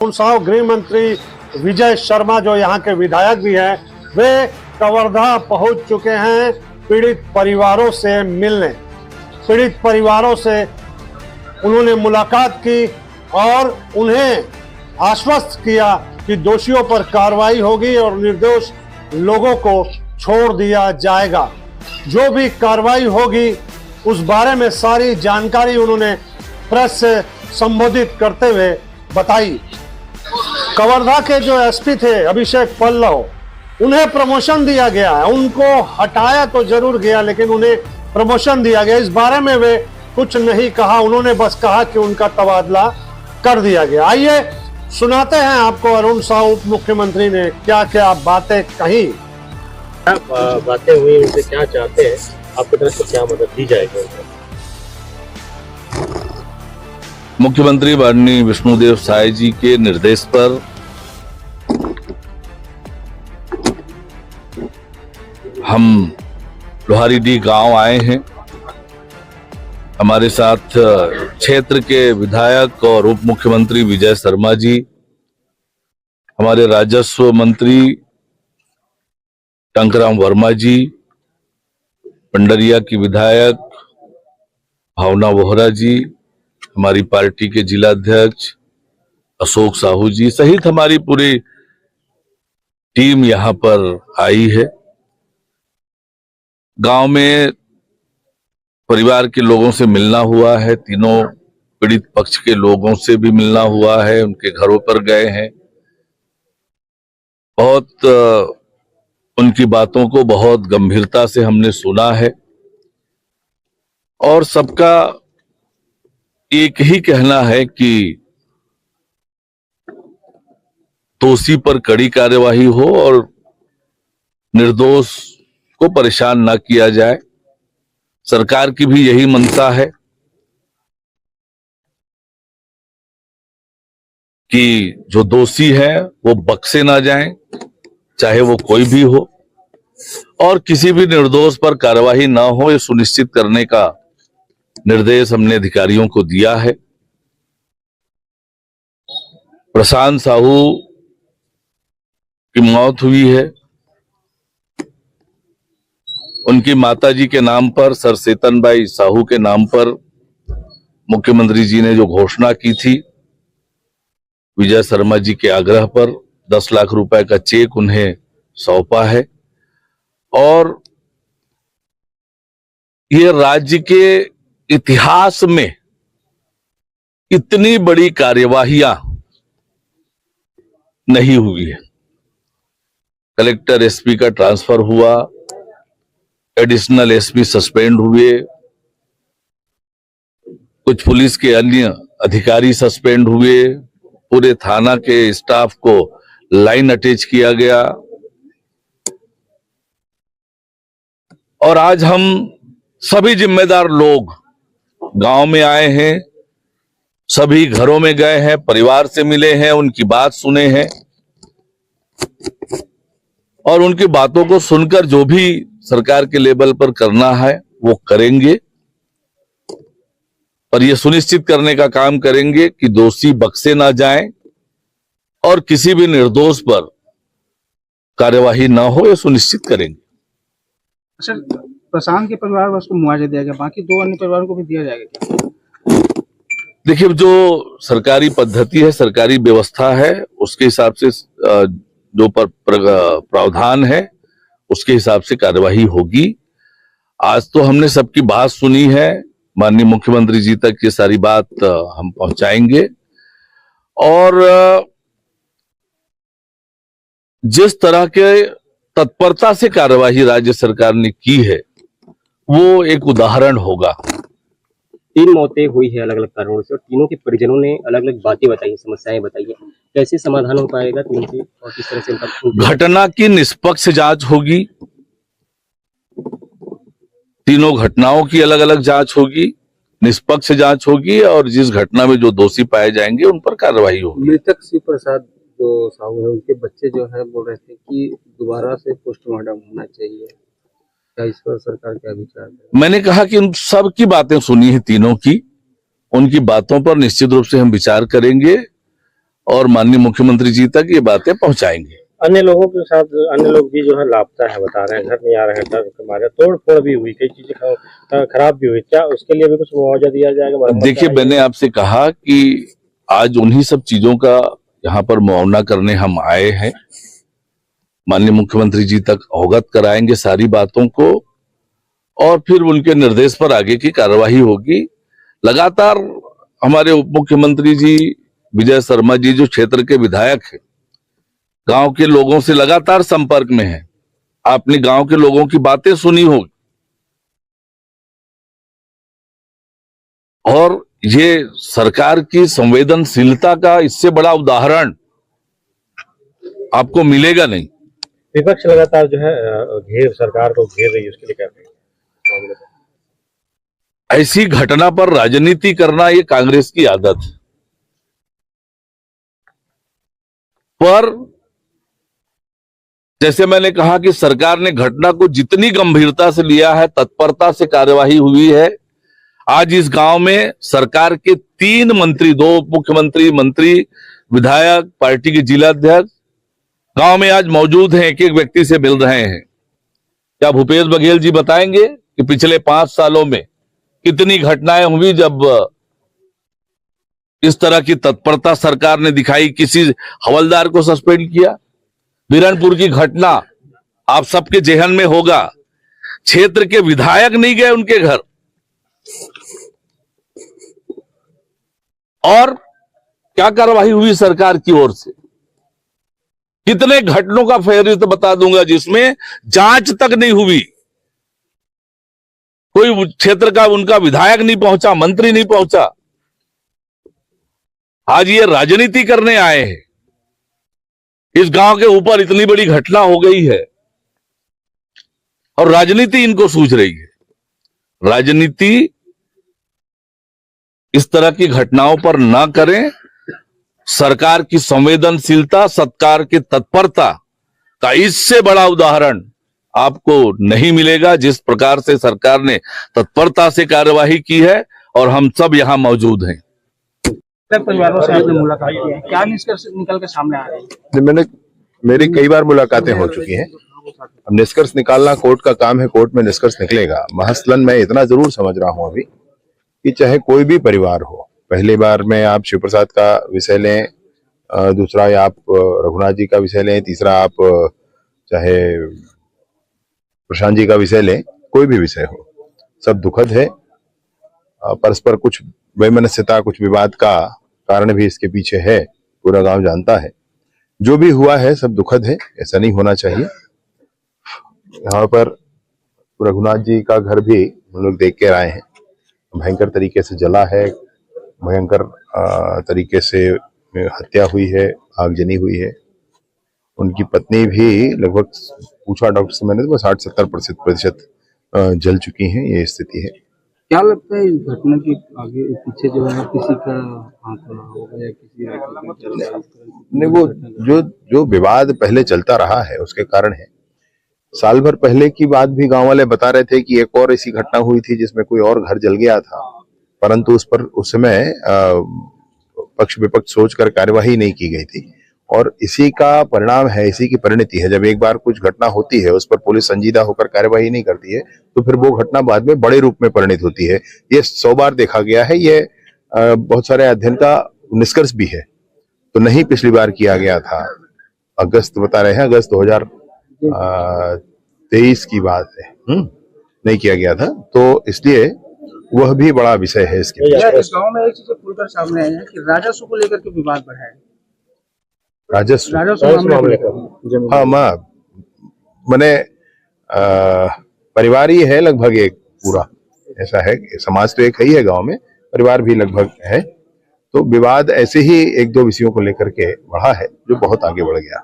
साहब गृह मंत्री विजय शर्मा जो यहाँ के विधायक भी हैं, वे कवर्धा पहुंच चुके हैं पीड़ित परिवारों से मिलने। पीड़ित परिवारों से उन्होंने मुलाकात की और उन्हें आश्वस्त किया कि दोषियों पर कार्रवाई होगी और निर्दोष लोगों को छोड़ दिया जाएगा। जो भी कार्रवाई होगी उस बारे में सारी जानकारी उन्होंने प्रेस से संबोधित करते हुए बताई। कवर्धा के जो एसपी थे अभिषेक पल्लव, उन्हें प्रमोशन दिया गया है। उनको हटाया तो जरूर गया लेकिन उन्हें प्रमोशन दिया गया। इस बारे में वे कुछ नहीं कहा, उन्होंने बस कहा कि उनका तबादला कर दिया गया। आइए सुनाते हैं आपको अरुण साहू उप मुख्यमंत्री ने क्या क्या बातें कही। बातें हुई, उनसे क्या चाहते हैं, आपकी तरफ से क्या मदद दी जाएगी? मुख्यमंत्री माननीय विष्णुदेव साय जी के निर्देश पर हम लोहारीडीह गांव आए हैं। हमारे साथ क्षेत्र के विधायक और उप मुख्यमंत्री विजय शर्मा जी, हमारे राजस्व मंत्री टंकराम वर्मा जी, पंडरिया की विधायक भावना बोहरा जी, हमारी पार्टी के जिलाध्यक्ष अशोक साहू जी सहित हमारी पूरी टीम यहां पर आई है। गांव में परिवार के लोगों से मिलना हुआ है, तीनों पीड़ित पक्ष के लोगों से भी मिलना हुआ है, उनके घरों पर गए हैं। बहुत उनकी बातों को बहुत गंभीरता से हमने सुना है और सबका एक ही कहना है कि दोषी पर कड़ी कार्यवाही हो और निर्दोष को परेशान ना किया जाए। सरकार की भी यही मंशा है कि जो दोषी है वो बख्शे ना जाएं, चाहे वो कोई भी हो, और किसी भी निर्दोष पर कार्यवाही ना हो, ये सुनिश्चित करने का निर्देश हमने अधिकारियों को दिया है। प्रशांत साहू की मौत हुई है, उनकी माताजी के नाम पर सरसेतनबाई साहू के नाम पर मुख्यमंत्री जी ने जो घोषणा की थी, विजय शर्मा जी के आग्रह पर 10 लाख रुपए का चेक उन्हें सौंपा है। और ये राज्य के इतिहास में इतनी बड़ी कार्यवाहियां नहीं हुई है। कलेक्टर एसपी का ट्रांसफर हुआ, एडिशनल एसपी सस्पेंड हुए, कुछ पुलिस के अन्य अधिकारी सस्पेंड हुए, पूरे थाना के स्टाफ को लाइन अटैच किया गया। और आज हम सभी जिम्मेदार लोग गांव में आए हैं, सभी घरों में गए हैं, परिवार से मिले हैं, उनकी बात सुने हैं और उनकी बातों को सुनकर जो भी सरकार के लेवल पर करना है वो करेंगे। और ये सुनिश्चित करने का काम करेंगे कि दोषी बख्शे ना जाएं और किसी भी निर्दोष पर कार्यवाही ना हो, ये सुनिश्चित करेंगे। अच्छा, प्रशांत के परिवार वालों को मुआवजा दिया गया, बाकी 2 अन्य परिवारों को भी दिया जाएगा क्या? देखिए, जो सरकारी पद्धति है, सरकारी व्यवस्था है, उसके हिसाब से जो प्रावधान है उसके हिसाब से कार्यवाही होगी। आज तो हमने सबकी बात सुनी है, माननीय मुख्यमंत्री जी तक ये सारी बात हम पहुंचाएंगे और जिस तरह के तत्परता से कार्यवाही राज्य सरकार ने की है वो एक उदाहरण होगा। 3 मौतें हुई है अलग अलग कारणों से और तीनों के परिजनों ने अलग अलग बातें बताई, समस्याएं बताई है। कैसे समाधान हो पाएगा तीनों से और किस तरह से घटना की निष्पक्ष जांच होगी, तीनों घटनाओं की अलग अलग जांच होगी, निष्पक्ष जांच होगी और जिस घटना में जो दोषी पाए जाएंगे उन पर कार्रवाई होगी। मृतक शिव प्रसाद जो साहू है, उनके बच्चे जो है बोल रहे थे कि दोबारा से पोस्टमार्टम होना चाहिए, क्या इस पर सरकार क्या विचार है? मैंने कहा कि उन सब की बातें सुनी है, तीनों की, उनकी बातों पर निश्चित रूप से हम विचार करेंगे और माननीय मुख्यमंत्री जी तक ये बातें पहुंचाएंगे। अन्य लोगों के साथ अन्य लोग भी जो है लापता है, बता रहे हैं, घर नहीं आ रहे हैं, डर के मारे तोड़ फोड़ भी हुई, कई चीजें खराब भी हुई। क्या उसके लिए भी कुछ मुआवजा दिया जाएगा? देखिए, मैंने आपसे कहा कि आज उन्हीं सब चीजों का यहाँ पर मुआवना करने हम आए हैं। माननीय मुख्यमंत्री जी तक अवगत कराएंगे सारी बातों को और फिर उनके निर्देश पर आगे की कार्यवाही होगी। लगातार हमारे उप मुख्यमंत्री जी विजय शर्मा जी जो क्षेत्र के विधायक हैं, गांव के लोगों से लगातार संपर्क में हैं। आपने गांव के लोगों की बातें सुनी होगी और ये सरकार की संवेदनशीलता का इससे बड़ा उदाहरण आपको मिलेगा नहीं। विपक्ष लगातार जो है सरकार को घेर रही है, उसके लिए क्या कहेंगे? ऐसी घटना पर राजनीति करना ये कांग्रेस की आदत है। पर जैसे मैंने कहा कि सरकार ने घटना को जितनी गंभीरता से लिया है, तत्परता से कार्यवाही हुई है। आज इस गांव में सरकार के 3 मंत्री, 2 उप मुख्यमंत्री, मंत्री, विधायक, पार्टी के जिलाध्यक्ष गांव में आज मौजूद हैं, एक एक व्यक्ति से मिल रहे हैं। क्या भूपेश बघेल जी बताएंगे कि पिछले 5 सालों में कितनी घटनाएं हुई जब इस तरह की तत्परता सरकार ने दिखाई, किसी हवलदार को सस्पेंड किया। बिरनपुर की घटना आप सबके जेहन में होगा, क्षेत्र के विधायक नहीं गए उनके घर और क्या कार्रवाई हुई सरकार की ओर से। कितने घटनाओं का फेहरिस्त बता दूंगा जिसमें जांच तक नहीं हुई, कोई क्षेत्र का उनका विधायक नहीं पहुंचा, मंत्री नहीं पहुंचा। आज ये राजनीति करने आए हैं। इस गांव के ऊपर इतनी बड़ी घटना हो गई है और राजनीति इनको सूझ रही है। राजनीति इस तरह की घटनाओं पर ना करें। सरकार की संवेदनशीलता, सरकार की तत्परता का इससे बड़ा उदाहरण आपको नहीं मिलेगा। जिस प्रकार से सरकार ने तत्परता से कार्यवाही की है और हम सब यहां मौजूद हैं। परिवारों से आपने मुलाकात की है, क्या निष्कर्ष निकल के सामने आ रहे हैं? मेरी कई बार मुलाकातें हो चुकी हैं। अब निष्कर्ष निकालना कोर्ट का काम है, कोर्ट में निष्कर्ष निकलेगा। महसलन मैं इतना जरूर समझ रहा हूं अभी कि चाहे कोई भी परिवार हो, पहली बार में आप शिव प्रसाद का विषय लें, दूसरा आप रघुनाथ जी का विषय लें, तीसरा आप चाहे प्रशांत जी का विषय लें, कोई भी विषय हो, सब दुखद है। परस्पर कुछ वैमनस्यता, कुछ विवाद का कारण भी इसके पीछे है, पूरा गांव जानता है। जो भी हुआ है सब दुखद है, ऐसा नहीं होना चाहिए। यहाँ पर रघुनाथ जी का घर भी हम लोग देख के आए हैं, भयंकर तरीके से जला है, भयंकर तरीके से हत्या हुई है, आगजनी हुई है। उनकी पत्नी भी लगभग, पूछा डॉक्टर से मैंने, तो 60-70% जल चुकी हैं। ये स्थिति है। क्या लगता है इस घटना के आगे पीछे जो है किसी का हाथ होगा या किसी नहीं, वो जो विवाद पहले चलता रहा है उसके कारण है। साल भर पहले की बात भी गांव वाले बता रहे थे कि एक और ऐसी घटना हुई थी जिसमें कोई और घर जल गया था, परंतु उस पर उस समय पक्ष विपक्ष सोचकर कार्यवाही नहीं की गई थी। और इसी का परिणाम है, इसी की परिणति है। जब एक बार कुछ घटना होती है, उस पर पुलिस संजीदा होकर कार्यवाही नहीं करती है, तो फिर वो घटना बाद में बड़े रूप में परिणित होती है। ये 100 बार देखा गया है। ये बहुत सारे अध्ययन का निष्कर्ष भी है। तो नहीं पिछली बार किया गया था, अगस्त बता रहे हैं, अगस्त 2023 की बात है, नहीं किया गया था। तो इसलिए वह भी बड़ा विषय है इसके। इस गांव में एक चीज खुलकर सामने आई है कि राजस्व को लेकर के विवाद बढ़ा है। राजस्व मामले हाँ, मैंने परिवार ही है लगभग एक पूरा, ऐसा है। समाज तो एक ही है गांव में, परिवार भी लगभग है। तो विवाद ऐसे ही 1-2 विषयों को लेकर के बढ़ा है, जो बहुत आगे बढ़ गया।